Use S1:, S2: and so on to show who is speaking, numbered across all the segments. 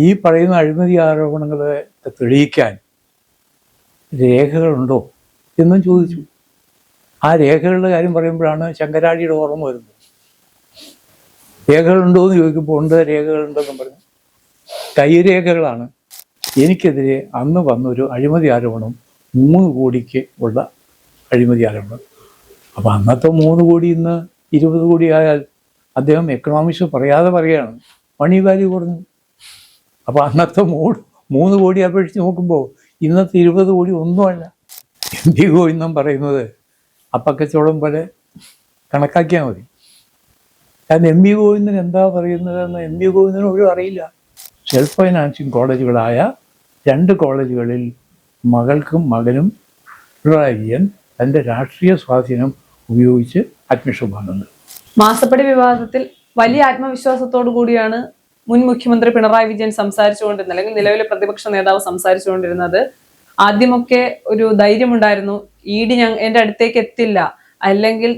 S1: ഈ പറയുന്ന അഴിമതി ആരോപണങ്ങളെ തെളിയിക്കാൻ രേഖകളുണ്ടോ എന്നും ചോദിച്ചു. ആ രേഖകളുടെ കാര്യം പറയുമ്പോഴാണ് ശങ്കരാടിയുടെ ഓർമ്മ വരുന്നത്. രേഖകളുണ്ടോ എന്ന് ചോദിക്കുമ്പോൾ ഉണ്ട്, രേഖകളുണ്ടെന്നും പറഞ്ഞു. കൈരേഖകളാണ് എനിക്കെതിരെ അന്ന് വന്നൊരു അഴിമതി ആരോപണം, 3 കോടിക്ക് ഉള്ള അഴിമതി ആരോപണം. അപ്പം അന്നത്തെ 3 കോടി ഇന്ന് 20 കോടി ആയാൽ അദ്ദേഹം എക്കണോമിക്സ് പറയാതെ പറയുകയാണ് മണി വാല്യൂ കുറഞ്ഞു. അപ്പോൾ അന്നത്തെ 3 കോടി അപേക്ഷിച്ച് നോക്കുമ്പോൾ ഇന്നത്തെ 20 കോടി ഒന്നുമല്ല. MP ഗോവിന്ദൻ പറയുന്നത് അപ്പക്കച്ചവടം പോലെ കണക്കാക്കിയാൽ മതി. കാരണം MP ഗോവിന്ദൻ എന്താ പറയുന്നതെന്ന് MP ഗോവിന്ദന് ഒരു അറിയില്ല. സെൽഫ് ഫൈനാൻസിങ് കോളേജുകളായ 2 കോളേജുകളിൽ മകൾക്കും മകനും പിണറായി വിജയൻ തൻ്റെ രാഷ്ട്രീയ സ്വാധീനം ഉപയോഗിച്ച് അഡ്മിഷൻ വാങ്ങുന്നത്.
S2: മാസപ്പടി വിവാദത്തിൽ വലിയ ആത്മവിശ്വാസത്തോടു കൂടിയാണ് മുൻ മുഖ്യമന്ത്രി പിണറായി വിജയൻ സംസാരിച്ചുകൊണ്ടിരുന്നത്, അല്ലെങ്കിൽ നിലവിലെ പ്രതിപക്ഷ നേതാവ് സംസാരിച്ചുകൊണ്ടിരുന്നത്. ആദ്യമൊക്കെ ഒരു ധൈര്യമുണ്ടായിരുന്നു, ED എന്റെ അടുത്തേക്ക് എത്തില്ല, അല്ലെങ്കിൽ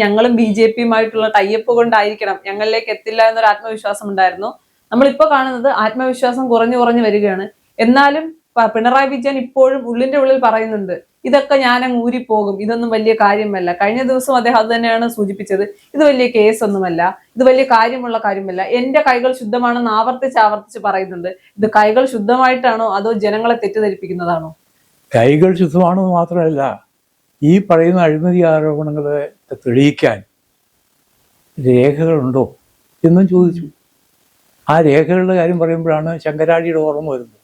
S2: ഞങ്ങളും BJPയുമായിട്ടുള്ള ടൈപ്പ് കൊണ്ടായിരിക്കണം ഞങ്ങളിലേക്ക് എത്തില്ല എന്നൊരു ആത്മവിശ്വാസം ഉണ്ടായിരുന്നു. നമ്മളിപ്പോ കാണുന്നത് ആത്മവിശ്വാസം കുറഞ്ഞു വരികയാണ്. എന്നാലും പിണറായി വിജയൻ ഇപ്പോഴും ഉള്ളിന്റെ ഉള്ളിൽ പറയുന്നുണ്ട്, ഇതൊക്കെ ഞാനങ്ങ് ഊരിപ്പോകും, ഇതൊന്നും വലിയ കാര്യമല്ല. കഴിഞ്ഞ ദിവസം അദ്ദേഹം അത് തന്നെയാണ് സൂചിപ്പിച്ചത്, ഇത് വലിയ കേസൊന്നുമല്ല, ഇത് വലിയ കാര്യമല്ല, എന്റെ കൈകൾ ശുദ്ധമാണെന്ന് ആവർത്തിച്ച് പറയുന്നുണ്ട്. ഇത് കൈകൾ ശുദ്ധമായിട്ടാണോ അതോ ജനങ്ങളെ തെറ്റിദ്ധരിപ്പിക്കുന്നതാണോ?
S1: കൈകൾ ശുദ്ധമാണെന്ന് മാത്രമല്ല, ഈ പറയുന്ന അഴിമതി ആരോപണങ്ങളെ തെളിയിക്കാൻ രേഖകളുണ്ടോ എന്നും ചോദിച്ചു. ആ രേഖകളുടെ കാര്യം പറയുമ്പോഴാണ് ശങ്കരാടിയുടെ ഓർമ്മ വരുന്നത്.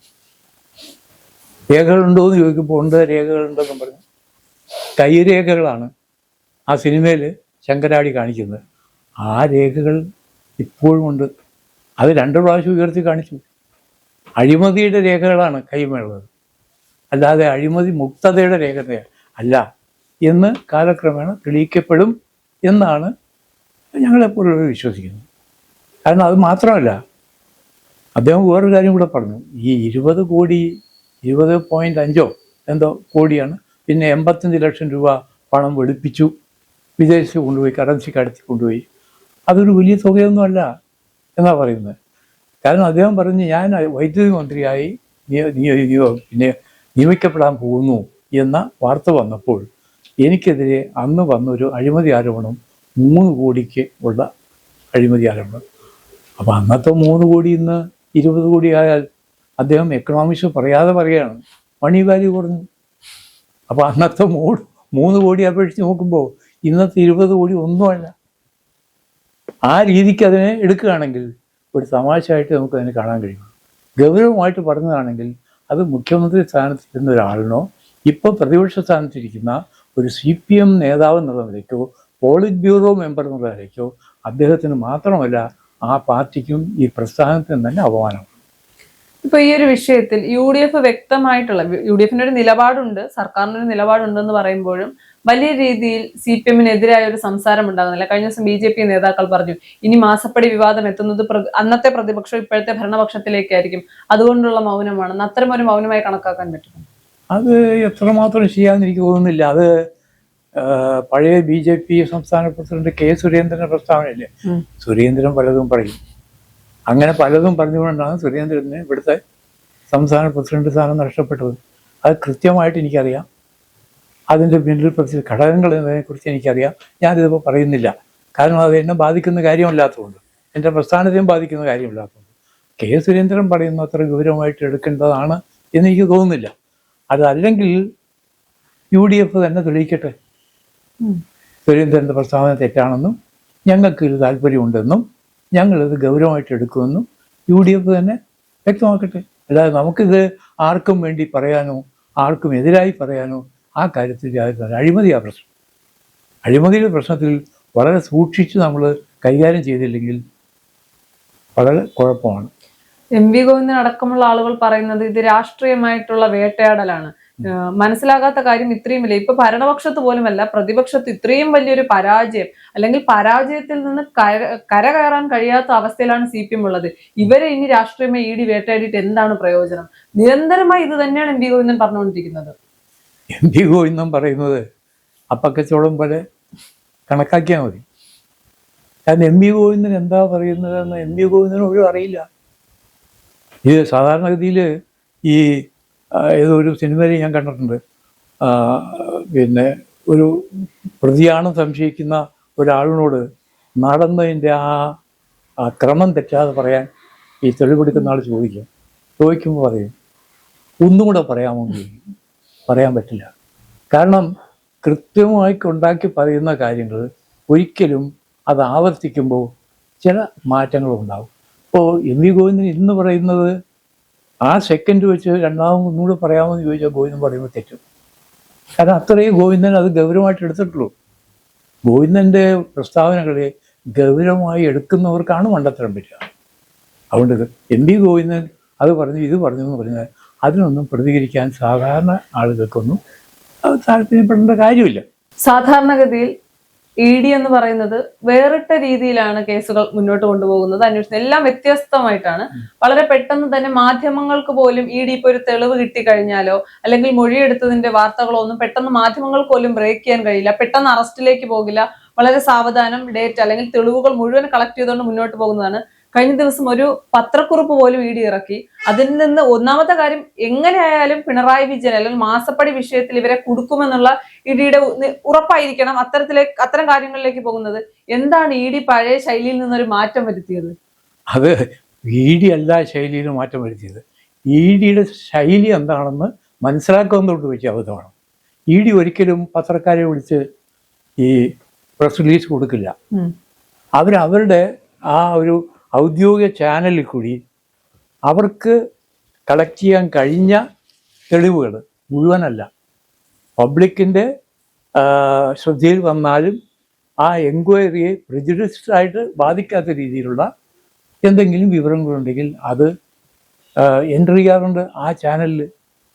S1: രേഖകളുണ്ടോ എന്ന് ചോദിക്കുമ്പോൾ ഉണ്ട്, രേഖകളുണ്ടെന്നും പറഞ്ഞു. കൈരേഖകളാണ് ആ സിനിമയിൽ ശങ്കരാടി കാണിക്കുന്നത്. ആ രേഖകൾ ഇപ്പോഴും ഉണ്ട്. അത് 2 പ്രാവശ്യം ഉയർത്തി കാണിച്ചു. അഴിമതിയുടെ രേഖകളാണ് കൈമേളുള്ളത്, അല്ലാതെ അഴിമതി മുക്തതയുടെ രേഖ അല്ല എന്ന് കാലക്രമേണ തെളിയിക്കപ്പെടും എന്നാണ് ഞങ്ങളെപ്പോഴും വിശ്വസിക്കുന്നത്. കാരണം അത് മാത്രമല്ല, അദ്ദേഹം വേറൊരു കാര്യം കൂടെ പറഞ്ഞു. ഈ 20.5 എന്തോ കോടിയാണ്, പിന്നെ 85 ലക്ഷം രൂപ പണം വെളുപ്പിച്ചു, വിദേശത്ത് കൊണ്ടുപോയി, കറൻസി കടത്തി കൊണ്ടുപോയി. അതൊരു വലിയ തുകയൊന്നുമല്ല എന്നാണ് പറയുന്നത്. കാരണം അദ്ദേഹം പറഞ്ഞ് ഞാൻ വൈദ്യുതി മന്ത്രിയായി പിന്നെ നിയമിക്കപ്പെടാൻ പോകുന്നു എന്ന വാർത്ത വന്നപ്പോൾ എനിക്കെതിരെ അന്ന് വന്നൊരു അഴിമതി ആരോപണം 3 കോടിക്ക് ഉള്ള അഴിമതി ആരോപണം. അപ്പം അന്നത്തെ 3 കോടി ഇന്ന് 20 കോടി ആയാൽ അദ്ദേഹം എക്കണോമിക്സ് പറയാതെ പറയുകയാണ് മണി വാല്യൂ കുറഞ്ഞു. അപ്പോൾ അന്നത്തെ 3 കോടി അപേക്ഷിച്ച് നോക്കുമ്പോൾ ഇന്നത്തെ 20 കോടി ഒന്നുമല്ല. ആ രീതിക്ക് അതിനെ എടുക്കുകയാണെങ്കിൽ ഒരു തമാശയായിട്ട് നമുക്ക് അതിനെ കാണാൻ കഴിയും. ഗൗരവമായിട്ട് പറഞ്ഞതാണെങ്കിൽ അത് മുഖ്യമന്ത്രി സ്ഥാനത്തിരിക്കുന്ന ഒരാളിനോ ഇപ്പോൾ പ്രതിപക്ഷ സ്ഥാനത്തിരിക്കുന്ന ഒരു CPM നേതാവ് എന്നുള്ള നിലയ്ക്കോ പോളിറ്റ് ബ്യൂറോ മെമ്പർ എന്നുള്ള നിലയ്ക്കോ അദ്ദേഹത്തിന് മാത്രമല്ല ആ പാർട്ടിക്കും ഈ പ്രസ്ഥാനത്തിനും തന്നെ അപമാനമാണ്.
S2: ഇപ്പൊ ഈ ഒരു വിഷയത്തിൽ UDF വ്യക്തമായിട്ടുള്ള UDFിന്റെ ഒരു നിലപാടുണ്ട്, സർക്കാരിനൊരു നിലപാടുണ്ടെന്ന് പറയുമ്പോഴും വലിയ രീതിയിൽ CPMനെതിരായ ഒരു സംസാരം ഉണ്ടാകുന്നില്ല. കഴിഞ്ഞ ദിവസം BJP നേതാക്കൾ പറഞ്ഞു, ഇനി മാസപ്പടി വിവാദം എത്തുന്നത് അന്നത്തെ പ്രതിപക്ഷം ഇപ്പോഴത്തെ ഭരണപക്ഷത്തിലേക്കായിരിക്കും, അതുകൊണ്ടുള്ള മൗനമാണെന്ന്. അത്തരം ഒരു മൗനമായി കണക്കാക്കാൻ പറ്റും?
S1: അത് എത്രമാത്രം ചെയ്യാമെന്ന് എനിക്ക് തോന്നുന്നില്ല. അത് പഴയ BJP സംസ്ഥാന പ്രസിഡന്റ് K. സുരേന്ദ്രന്റെ പ്രസ്താവനയില്ലേ, സുരേന്ദ്രൻ പലതും പറയും. അങ്ങനെ പലതും പറഞ്ഞുകൊണ്ടാണ് സുരേന്ദ്രന് ഇവിടുത്തെ സംസ്ഥാന പ്രസിഡന്റ് സ്ഥാനം നഷ്ടപ്പെട്ടത്. അത് കൃത്യമായിട്ട് എനിക്കറിയാം. അതിൻ്റെ പിന്നിൽ ഘടകങ്ങൾ എന്നതിനെക്കുറിച്ച് എനിക്കറിയാം. ഞാനിതിപ്പോൾ പറയുന്നില്ല, കാരണം അത് എന്നെ ബാധിക്കുന്ന കാര്യമല്ലാത്തതുകൊണ്ട്, എൻ്റെ പ്രസ്ഥാനത്തെയും ബാധിക്കുന്ന കാര്യമില്ലാത്തതുകൊണ്ട്. K. സുരേന്ദ്രൻ പറയുന്ന അത്ര ഗൗരവമായിട്ട് എടുക്കേണ്ടതാണ് എന്ന് എനിക്ക് തോന്നുന്നില്ല. അതല്ലെങ്കിൽ UDF തന്നെ തെളിയിക്കട്ടെ, സുരേന്ദ്രൻ്റെ പ്രസ്താവന തെറ്റാണെന്നും ഞങ്ങൾക്ക് ഇത് താല്പര്യമുണ്ടെന്നും ഞങ്ങളിത് ഗൗരവമായിട്ട് എടുക്കുമെന്നും UDF തന്നെ വ്യക്തമാക്കട്ടെ. അല്ലാതെ നമുക്കിത് ആർക്കും വേണ്ടി പറയാനോ ആർക്കും എതിരായി പറയാനോ ആ കാര്യത്തിൽ അഴിമതിയാ പ്രശ്നം. അഴിമതിയുടെ പ്രശ്നത്തിൽ വളരെ സൂക്ഷിച്ച് നമ്മൾ കൈകാര്യം ചെയ്തില്ലെങ്കിൽ വളരെ കുഴപ്പമാണ്.
S2: MP ഗോവിന്ദൻ അടക്കമുള്ള ആളുകൾ പറയുന്നത് ഇത് രാഷ്ട്രീയമായിട്ടുള്ള വേട്ടയാടലാണ്. മനസ്സിലാകാത്ത കാര്യം ഇത്രയുമില്ല. ഇപ്പൊ ഭരണപക്ഷത്ത് പോലുമല്ല, പ്രതിപക്ഷത്ത് ഇത്രയും വലിയൊരു പരാജയം, അല്ലെങ്കിൽ പരാജയത്തിൽ നിന്ന് കരകയറാൻ കഴിയാത്ത അവസ്ഥയിലാണ് CPM ഉള്ളത്. ഇവരെ ഇനി രാഷ്ട്രീയമായി ED വേട്ടയാടിയിട്ട് എന്താണ് പ്രയോജനം? നിരന്തരമായി ഇത് തന്നെയാണ് MP ഗോവിന്ദൻ പറഞ്ഞുകൊണ്ടിരിക്കുന്നത്.
S1: MP ഗോവിന്ദൻ പറയുന്നത് അപ്പക്കച്ചവടം പോലെ കണക്കാക്കിയാൽ മതി. കാരണം MP ഗോവിന്ദൻ എന്താ പറയുന്നതെന്ന് MP ഗോവിന്ദന് ഒരു അറിയില്ല. ഇത് സാധാരണഗതിയിൽ ഈ ഏതോ ഒരു സിനിമയിൽ ഞാൻ കണ്ടിട്ടുണ്ട്. ആ, പിന്നെ ഒരു പ്രതിയാണെന്ന് സംശയിക്കുന്ന ഒരാളിനോട് നടന്നതിൻ്റെ ആ ക്രമം തെറ്റാതെ പറയാൻ ഈ തെളിവെടുക്കുന്ന ആൾ ചോദിക്കുമ്പോൾ പറയും ഒന്നും കൂടെ പറയാമോ എന്ന് ചോദിക്കും. പറയാൻ പറ്റില്ല. കാരണം കൃത്യമായി ഉണ്ടാക്കി പറയുന്ന കാര്യങ്ങൾ ഒരിക്കലും അത് ആവർത്തിക്കുമ്പോൾ ചില മാറ്റങ്ങളുണ്ടാകും. ഇപ്പോൾ എം വി ഗോവിന്ദൻ ഇന്ന് പറയുന്നത് ആ സെക്കൻഡ് വെച്ച് രണ്ടാമത് ഒന്നുകൂടെ പറയാമെന്ന് ചോദിച്ചാൽ ഗോവിന്ദൻ പറയുമ്പോൾ തെറ്റും. കാരണം അത്രയും ഗോവിന്ദൻ അത് ഗൗരവമായിട്ട് എടുത്തിട്ടുള്ളൂ. ഗോവിന്ദൻ്റെ പ്രസ്താവനകളെ ഗൗരവമായി എടുക്കുന്നവർക്കാണ് മണ്ടത്തരം പറ്റുക. അതുകൊണ്ട് എം വി ഗോവിന്ദൻ അത് പറഞ്ഞു ഇത് പറഞ്ഞു എന്ന് പറഞ്ഞാൽ അതിനൊന്നും പ്രതികരിക്കാൻ സാധാരണ ആളുകൾക്കൊന്നും താല്പര്യപ്പെടേണ്ട കാര്യമില്ല.
S2: സാധാരണഗതിയിൽ ED എന്ന് പറയുന്നത് വേറിട്ട രീതിയിലാണ് കേസുകൾ മുന്നോട്ട് കൊണ്ടുപോകുന്നത്. അന്വേഷണം എല്ലാം വ്യത്യസ്തമായിട്ടാണ്. വളരെ പെട്ടെന്ന് തന്നെ മാധ്യമങ്ങൾക്ക് പോലും ED ഇപ്പൊ ഒരു തെളിവ് കിട്ടിക്കഴിഞ്ഞാലോ അല്ലെങ്കിൽ മൊഴിയെടുത്തതിന്റെ വാർത്തകളോ ഒന്നും പെട്ടെന്ന് മാധ്യമങ്ങൾക്ക് പോലും ബ്രേക്ക് ചെയ്യാൻ കഴിയില്ല. പെട്ടെന്ന് അറസ്റ്റിലേക്ക് പോകില്ല. വളരെ സാവധാനം ഡേറ്റ് അല്ലെങ്കിൽ തെളിവുകൾ മുഴുവൻ കളക്ട് ചെയ്തുകൊണ്ട് മുന്നോട്ട് പോകുന്നതാണ്. കഴിഞ്ഞ ദിവസം ഒരു പത്രക്കുറിപ്പ് പോലും ED ഇറക്കി. അതിൽ നിന്ന് ഒന്നാമത്തെ കാര്യം എങ്ങനെയായാലും പിണറായി വിജയൻ അല്ലെങ്കിൽ മാസപ്പടി വിഷയത്തിൽ ഇവരെ കുടുക്കുമെന്നുള്ള EDയുടെ ഉറപ്പായിരിക്കണം അത്തരം കാര്യങ്ങളിലേക്ക് പോകുന്നത്. എന്താണ് ED പഴയ ശൈലിയിൽ നിന്നൊരു മാറ്റം വരുത്തിയത്?
S1: അത് ED അല്ല ശൈലിയിൽ മാറ്റം വരുത്തിയത്. EDയുടെ ശൈലി എന്താണെന്ന് മനസ്സിലാക്കുന്നതോട് വെച്ച് അബദ്ധമാണ്. ED ഒരിക്കലും പത്രക്കാരെ വിളിച്ച് ഈ പ്രസ് റിലീസ് കൊടുക്കില്ല. അവരവരുടെ ആ ഒരു ഔദ്യോഗിക ചാനലിൽ കൂടി അവർക്ക് കളക്ട് ചെയ്യാൻ കഴിഞ്ഞ തെളിവുകൾ മുഴുവനല്ല, പബ്ലിക്കിൻ്റെ ശ്രദ്ധയിൽ വന്നാലും ആ എൻക്വയറിയെ പ്രെജുഡിസ്ഡായിട്ട് ബാധിക്കാത്ത രീതിയിലുള്ള എന്തെങ്കിലും വിവരങ്ങളുണ്ടെങ്കിൽ അത് എൻ്റർ ചെയ്യാറുണ്ട് ആ ചാനലിൽ.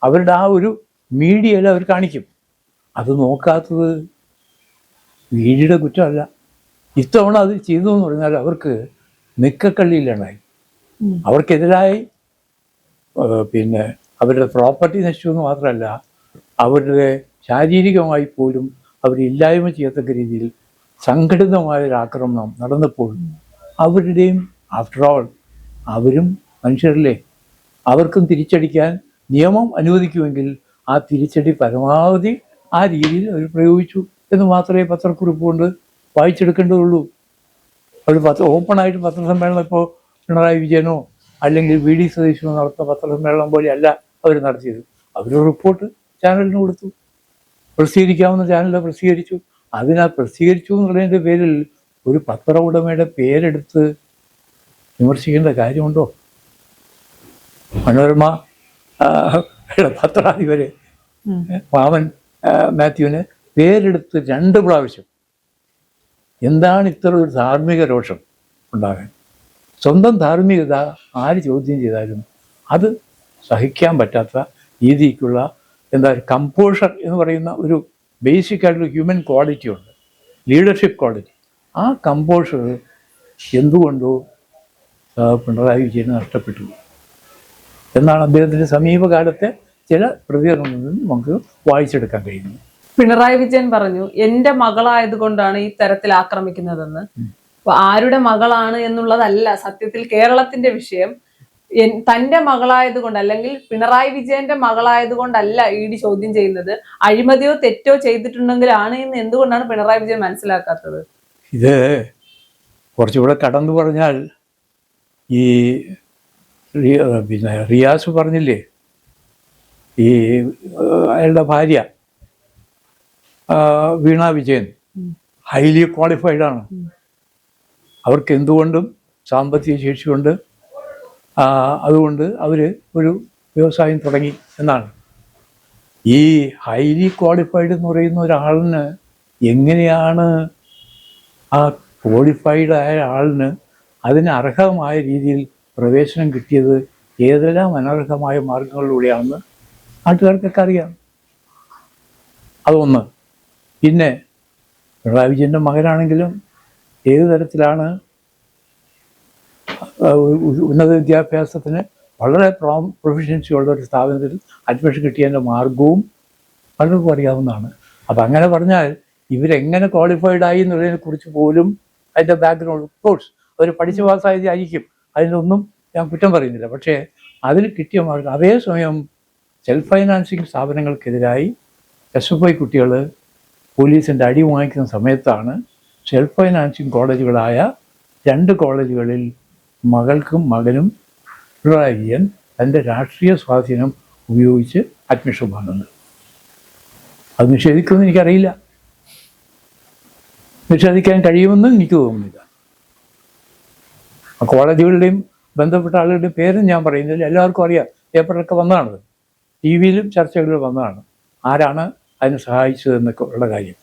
S1: അവരുടെ ആ ഒരു മീഡിയയിൽ അവർ കാണിക്കും. അത് നോക്കാത്തത് EDയുടെ കുറ്റമല്ല. ഇത്തവണ അത് ചെയ്തു എന്ന് പറഞ്ഞാൽ അവർക്ക് നിക്കക്കള്ളിയിലുണ്ടായി. അവർക്കെതിരായി പിന്നെ അവരുടെ പ്രോപ്പർട്ടി നശിച്ചെന്ന് മാത്രമല്ല, അവരുടെ ശാരീരികമായി പോലും അവരില്ലായ്മ ചെയ്യത്തക്ക രീതിയിൽ സംഘടിതമായൊരു ആക്രമണം നടന്നപ്പോൾ അവരുടെയും ആഫ്റ്റർ ഓൾ അവരും മനുഷ്യരല്ലേ, അവർക്കും തിരിച്ചടിക്കാൻ നിയമം അനുവദിക്കുമെങ്കിൽ ആ തിരിച്ചടി പരമാവധി ആ രീതിയിൽ അവർ പ്രയോഗിച്ചു എന്ന് മാത്രമേ പത്രക്കുറിപ്പ് കൊണ്ട് വായിച്ചെടുക്കേണ്ടതുള്ളൂ. അവർ ഓപ്പണായിട്ട് പത്രസമ്മേളനം ഇപ്പോൾ പിണറായി വിജയനോ അല്ലെങ്കിൽ VD സതീശനോ നടത്തുന്ന പത്രസമ്മേളനം പോലെയല്ല അവർ നടത്തിയത്. അവർ റിപ്പോർട്ട് ചാനലിന് കൊടുത്തു, പ്രസിദ്ധീകരിക്കാവുന്ന ചാനലിൽ പ്രസിദ്ധീകരിച്ചു. പ്രസിദ്ധീകരിച്ചു എന്നുള്ളതിൻ്റെ പേരിൽ ഒരു പത്ര ഉടമയുടെ പേരെടുത്ത് വിമർശിക്കേണ്ട കാര്യമുണ്ടോ? മനോരമ പത്രാധിപര് മാമൻ മാത്യുവിന് പേരെടുത്ത് 2 പ്രാവശ്യം. എന്താണ് ഇത്ര ഒരു ധാർമ്മിക രോഷം ഉണ്ടാകാൻ? സ്വന്തം ധാർമ്മികത ആര് ചോദ്യം ചെയ്താലും അത് സഹിക്കാൻ പറ്റാത്ത രീതിക്കുള്ള കമ്പോഷർ എന്ന് പറയുന്ന ഒരു ബേസിക് ആയിട്ടുള്ള ഹ്യൂമൻ ക്വാളിറ്റി ഉണ്ട്, ലീഡർഷിപ്പ് ക്വാളിറ്റി. ആ കമ്പോഷർ എന്തുകൊണ്ടോ പിണറായി വിജയന് നഷ്ടപ്പെട്ടു എന്നാണ് അദ്ദേഹത്തിൻ്റെ സമീപകാലത്തെ ചില പ്രതികരണങ്ങളിൽ നിന്ന് നമുക്ക് വായിച്ചെടുക്കാൻ കഴിയുന്നത്.
S2: പിണറായി വിജയൻ പറഞ്ഞു എന്റെ മകളായതുകൊണ്ടാണ് ഈ തരത്തിൽ ആക്രമിക്കുന്നതെന്ന്. അപ്പൊ ആരുടെ മകളാണ് എന്നുള്ളതല്ല സത്യത്തിൽ കേരളത്തിന്റെ വിഷയം. തന്റെ മകളായതുകൊണ്ട് അല്ലെങ്കിൽ പിണറായി വിജയന്റെ മകളായതുകൊണ്ടല്ല ED ചോദ്യം ചെയ്യുന്നത്. അഴിമതിയോ തെറ്റോ ചെയ്തിട്ടുണ്ടെങ്കിലാണ് എന്ന് എന്തുകൊണ്ടാണ് പിണറായി വിജയൻ മനസ്സിലാക്കാത്തത്?
S1: ഇത് കുറച്ചുകൂടെ കടന്നു പറഞ്ഞാൽ ഈ പിന്നെ റിയാസ് പറഞ്ഞില്ലേ, ഈ അയാളുടെ ഭാര്യ വീണ വിജയൻ ഹൈലി ക്വാളിഫൈഡ് ആണ്. അവർക്ക് എന്തുകൊണ്ടും സാമ്പത്തിക ശേഷിയുണ്ട്. അതുകൊണ്ട് അവർ ഒരു വ്യവസായം തുടങ്ങി എന്നാണ്. ഈ ഹൈലി ക്വാളിഫൈഡ് എന്ന് പറയുന്ന ഒരാളിന് എങ്ങനെയാണ് ആ ക്വാളിഫൈഡ് ആയ ആളിന് അതിന് അർഹമായ രീതിയിൽ പ്രവേശനം കിട്ടിയത്? ഏതെല്ലാം അനർഹമായ മാർഗങ്ങളിലൂടെയാണെന്ന് നാട്ടുകാർക്കൊക്കെ അറിയാം. അതൊന്ന്. പിന്നെ പിണറായി വിജയൻ്റെ മകനാണെങ്കിലും ഏത് തരത്തിലാണ് ഉന്നത വിദ്യാഭ്യാസത്തിന് വളരെ പ്രൊഫഷൻസി ഉള്ള ഒരു സ്ഥാപനത്തിൽ അഡ്മിഷൻ കിട്ടിയതിൻ്റെ മാർഗവും പലർക്കും അറിയാവുന്നതാണ്. അപ്പം അങ്ങനെ പറഞ്ഞാൽ ഇവരെങ്ങനെ ക്വാളിഫൈഡ് ആയി എന്നുള്ളതിനെ കുറിച്ച് പോലും അതിൻ്റെ ബാക്ക്ഗ്രൗണ്ട്, കോഴ്സ് അവർ പഠിച്ച പാസ്സായതായിരിക്കും, അതിനൊന്നും ഞാൻ കുറ്റം പറയുന്നില്ല. പക്ഷേ അതിൽ കിട്ടിയ മാർക്ക്, അതേസമയം സെൽഫ് ഫൈനാൻസിങ് സ്ഥാപനങ്ങൾക്കെതിരായി SFI കുട്ടികൾ പോലീസിൻ്റെ അടി വാങ്ങിക്കുന്ന സമയത്താണ് സെൽഫ് ഫൈനാൻസിങ് കോളേജുകളായ 2 കോളേജുകളിൽ മകൾക്കും മകനും പിണറായി വിജയൻ തൻ്റെ രാഷ്ട്രീയ സ്വാധീനം ഉപയോഗിച്ച് അഡ്മിഷൻ വാങ്ങുന്നത്. അത് നിഷേധിക്കുമെന്ന് എനിക്കറിയില്ല, നിഷേധിക്കാൻ കഴിയുമെന്നും എനിക്ക് തോന്നുന്നില്ല. ആ കോളേജുകളുടെയും ബന്ധപ്പെട്ട ആളുകളുടെയും പേരും ഞാൻ പറയുന്നില്ല, എല്ലാവർക്കും അറിയാം, പേപ്പറിലൊക്കെ വന്നതാണത്, TV യിലും ചർച്ചകളിലും വന്നതാണ്, ആരാണ് അതിനെ സഹായിച്ചതെന്നൊക്കെ ഉള്ള കാര്യം.